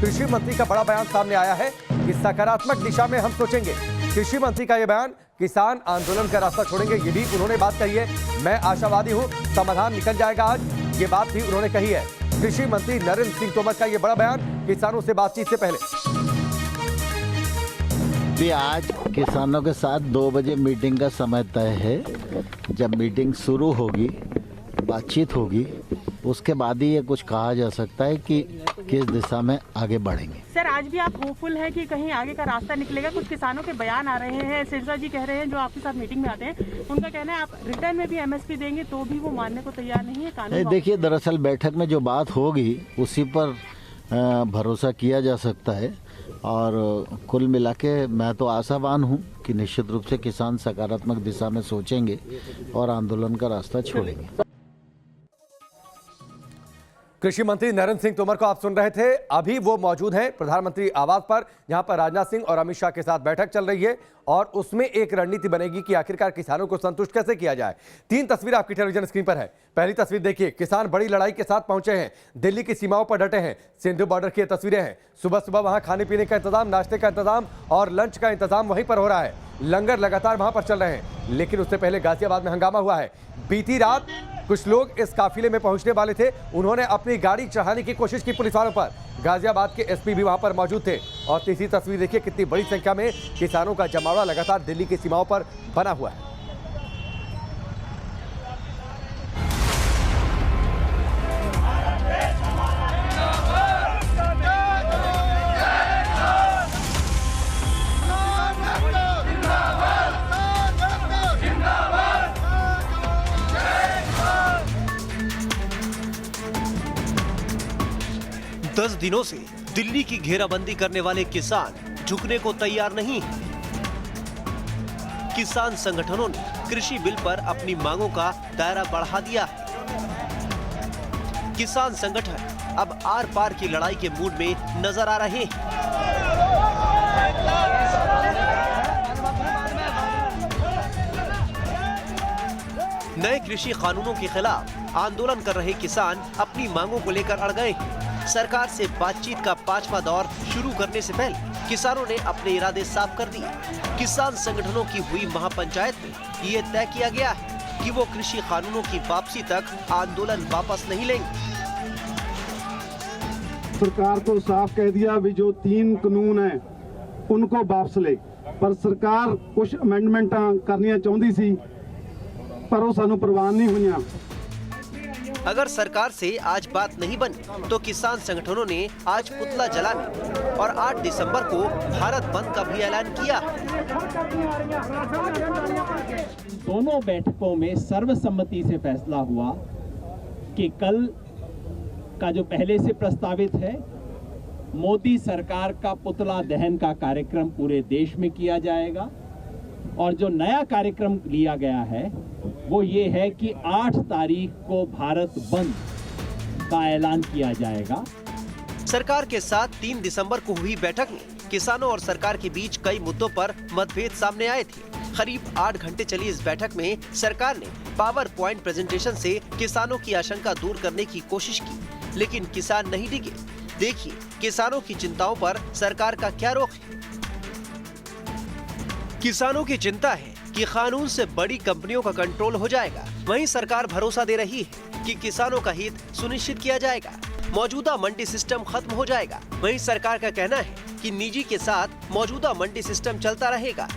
कृषि मंत्री का बड़ा बयान सामने आया है कि सकारात्मक दिशा में हम सोचेंगे। कृषि मंत्री का यह बयान, किसान आंदोलन का रास्ता छोड़ेंगे, ये भी उन्होंने बात कही है। मैं आशावादी हूं समाधान निकल जाएगा आज, ये बात भी उन्होंने कही है। कृषि मंत्री नरेंद्र सिंह तोमर का यह बड़ा बयान किसानों से बातचीत से पहले। आज किसानों के साथ 2 बजे मीटिंग का समय तय है। जब मीटिंग शुरू होगी, बातचीत होगी, उसके बाद ही ये कुछ कहा जा सकता है कि किस दिशा में आगे बढ़ेंगे। सर, आज भी आप होपफुल है कि कहीं आगे का रास्ता निकलेगा? कुछ किसानों के बयान आ रहे हैं, सिरसा जी कह रहे हैं जो आपके साथ मीटिंग में आते हैं, उनका कहना है आप रिटर्न में भी एमएसपी देंगे तो भी वो मानने को तैयार नहीं है। कानून देखिए, दरअसल बैठक में जो बात होगी उसी पर भरोसा किया जा सकता है और कुल मिला के मैं तो आशावान हूं कि निश्चित रूप से किसान सकारात्मक दिशा में सोचेंगे और आंदोलन का रास्ता छोड़ेंगे। कृषि मंत्री नरेंद्र सिंह तोमर को आप सुन रहे थे। अभी वो मौजूद हैं प्रधानमंत्री आवास पर, जहां पर राजनाथ सिंह और अमित शाह के साथ बैठक चल रही है और उसमें एक रणनीति बनेगी कि आखिरकार किसानों को संतुष्ट कैसे किया जाए। 3 तस्वीरें आपकी टेलीविजन स्क्रीन पर है। पहली तस्वीर देखिए, किसान बड़ी लड़ाई के साथ पहुंचे हैं, दिल्ली की सीमाओं पर डटे हैं। सिंधु बॉर्डर की तस्वीरें हैं। सुबह सुबह वहां खाने पीने का इंतजाम, नाश्ते का इंतजाम और लंच का इंतजाम वहीं पर हो रहा है। लंगर लगातार वहां पर चल रहे हैं। लेकिन उससे पहले गाजियाबाद में हंगामा हुआ है। बीती रात कुछ लोग इस काफिले में पहुंचने वाले थे, उन्होंने अपनी गाड़ी चढ़ाने की कोशिश की पुलिस वालों पर। गाजियाबाद के एसपी भी वहां पर मौजूद थे। और तीसरी तस्वीर देखिए, कितनी बड़ी संख्या में किसानों का जमावड़ा लगातार दिल्ली की सीमाओं पर बना हुआ है। दस दिनों से दिल्ली की घेराबंदी करने वाले किसान झुकने को तैयार नहीं है। किसान संगठनों ने कृषि बिल पर अपनी मांगों का दायरा बढ़ा दिया है। किसान संगठन अब आर पार की लड़ाई के मूड में नजर आ रहे हैं। नए कृषि कानूनों के खिलाफ आंदोलन कर रहे किसान अपनी मांगों को लेकर अड़ गए हैं। सरकार से बातचीत का 5वां दौर शुरू करने से पहले किसानों ने अपने इरादे साफ कर दिए। किसान संगठनों की हुई महापंचायत में ये तय किया गया है कि वो कृषि कानूनों की वापसी तक आंदोलन वापस नहीं लेंगे। सरकार को साफ कह दिया भी जो 3 कानून है उनको वापस ले, पर सरकार कुछ अमेंडमेंट करनी चाहती सी पर वो सानू प्रवान नहीं हुई। अगर सरकार से आज बात नहीं बनी तो किसान संगठनों ने आज पुतला जलाने और 8 दिसंबर को भारत बंद का भी ऐलान किया। दोनों बैठकों में सर्वसम्मति से फैसला हुआ कि कल का जो पहले से प्रस्तावित है, मोदी सरकार का पुतला दहन का कार्यक्रम पूरे देश में किया जाएगा और जो नया कार्यक्रम लिया गया है वो ये है कि 8 तारीख को भारत बंद का ऐलान किया जाएगा। सरकार के साथ 3 दिसंबर को हुई बैठक में किसानों और सरकार के बीच कई मुद्दों पर मतभेद सामने आए थे। करीब 8 घंटे चली इस बैठक में सरकार ने पावर पॉइंट प्रेजेंटेशन से किसानों की आशंका दूर करने की कोशिश की, लेकिन किसान नहीं डिगे। देखिए किसानों की चिंताओं पर सरकार का क्या रुख है। किसानों की चिंता है कि कानून से बड़ी कंपनियों का कंट्रोल हो जाएगा। वहीं सरकार भरोसा दे रही है कि किसानों का हित सुनिश्चित किया जाएगा। मौजूदा मंडी सिस्टम खत्म हो जाएगा। वहीं सरकार का कहना है कि निजी के साथ मौजूदा मंडी सिस्टम चलता रहेगा।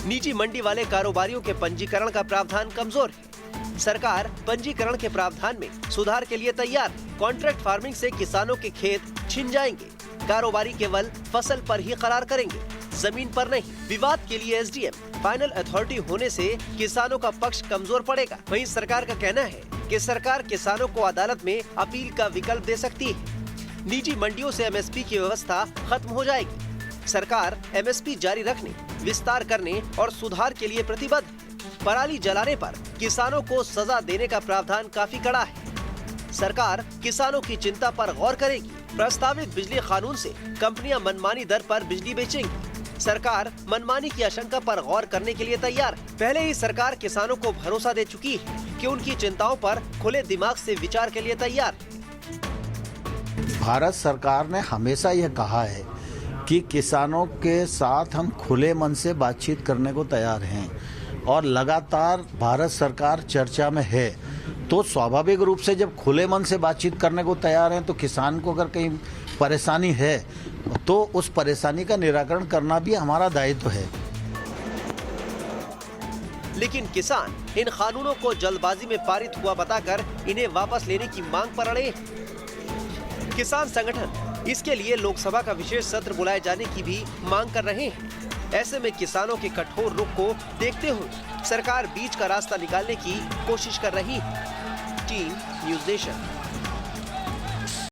निजी मंडी वाले कारोबारियों के पंजीकरण का प्रावधान कमजोर है। सरकार पंजीकरण के प्रावधान में सुधार के लिए तैयार है। कॉन्ट्रैक्ट फार्मिंग से किसानों के खेत छिन जाएंगे। कारोबारी केवल फसल पर ही करार करेंगे, जमीन पर नहीं। विवाद के लिए एसडीएम फाइनल अथॉरिटी होने से किसानों का पक्ष कमजोर पड़ेगा। वहीं सरकार का कहना है कि सरकार किसानों को अदालत में अपील का विकल्प दे सकती है। निजी मंडियों से एमएसपी की व्यवस्था खत्म हो जाएगी। सरकार एमएसपी जारी रखने, विस्तार करने और सुधार के लिए प्रतिबद्ध है। पराली जलाने पर किसानों को सजा देने का प्रावधान काफी कड़ा है। सरकार किसानों की चिंता पर गौर करेगी। प्रस्तावित बिजली कानून से कंपनियां मनमानी दर पर बिजली बेचेंगी। सरकार मनमानी की आशंका पर गौर करने के लिए तैयार है। पहले ही सरकार किसानों को भरोसा दे चुकी है कि उनकी चिंताओं पर खुले दिमाग से विचार के लिए तैयार है। भारत सरकार ने हमेशा यह कहा है कि किसानों के साथ हम खुले मन से बातचीत करने को तैयार हैं और लगातार भारत सरकार चर्चा में है। तो स्वाभाविक रूप से जब खुले मन से बातचीत करने को तैयार हैं तो किसान को अगर कहीं परेशानी है तो उस परेशानी का निराकरण करना भी हमारा दायित्व है। लेकिन किसान इन कानूनों को जल्दबाजी में पारित हुआ बताकर इन्हें वापस लेने की मांग पर अड़े। किसान संगठन इसके लिए लोकसभा का विशेष सत्र बुलाए जाने की भी मांग कर रहे हैं। ऐसे में किसानों के कठोर रुख को देखते हुए सरकार बीच का रास्ता निकालने की कोशिश कर रही है। Team news nation.